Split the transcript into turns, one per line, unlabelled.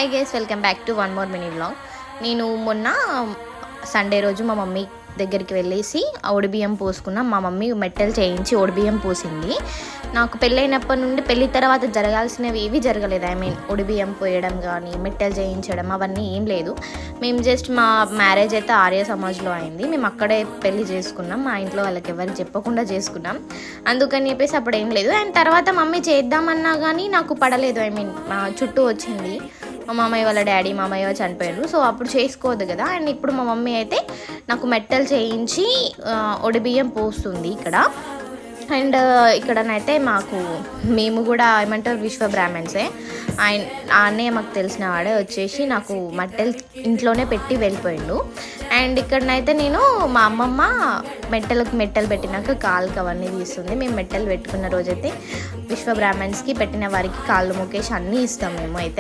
Hi guys, welcome back to one more mini vlog. నేను మొన్న Sunday రోజు మా మమ్మీ దగ్గరికి వెళ్ళేసి ఒడిబియ్యం పోసుకున్నాం. మా మమ్మీ మెట్టెలు చేయించి ఒడిబియ్యం పోసింది. నాకు పెళ్ళైనప్పటి నుండి పెళ్ళి తర్వాత జరగాల్సినవి ఏవి జరగలేదు. ఒడిబియ్యం పోయడం కానీ మెట్టెలు చేయించడం అవన్నీ ఏం లేదు. మేము జస్ట్ మా మ్యారేజ్ అయితే ఆర్య సమాజ్లో అయింది. మేము అక్కడే పెళ్ళి చేసుకున్నాం. మా ఇంట్లో వాళ్ళకి ఎవరికి చెప్పకుండా చేసుకున్నాం. అందుకని చెప్పేసి అప్పుడు ఏం లేదు. అండ్ తర్వాత మమ్మీ చేద్దామన్నా కానీ నాకు పడలేదు. చుట్టూ వచ్చింది. మా మామయ్య వాళ్ళ డాడీ మామయ్య చనిపోయారు. సో అప్పుడు చేసుకోవద్దు కదా. అండ్ ఇప్పుడు మా మమ్మీ అయితే నాకు మెట్టెలు చేయించి ఒడిబియ్యం పోస్తుంది ఇక్కడ. అండ్ ఇక్కడనైతే మేము కూడా ఏమంటారు విశ్వ బ్రాహ్మణ్సే. అన్నయ్య మాకు తెలిసిన వాడే వచ్చేసి నాకు మెట్టెలు ఇంట్లోనే పెట్టి వెళ్ళిపోయిండు. అండ్ ఇక్కడనైతే నేను మా అమ్మమ్మ మెట్టలు పెట్టినాక కాళ్ళకి అవన్నీ తీస్తుంది. మేము మెట్టెలు పెట్టుకున్న రోజైతే విశ్వ బ్రాహ్మణ్స్కి పెట్టిన వారికి కాళ్ళు మొక్కేసి అన్నీ ఇస్తాం మేము అయితే.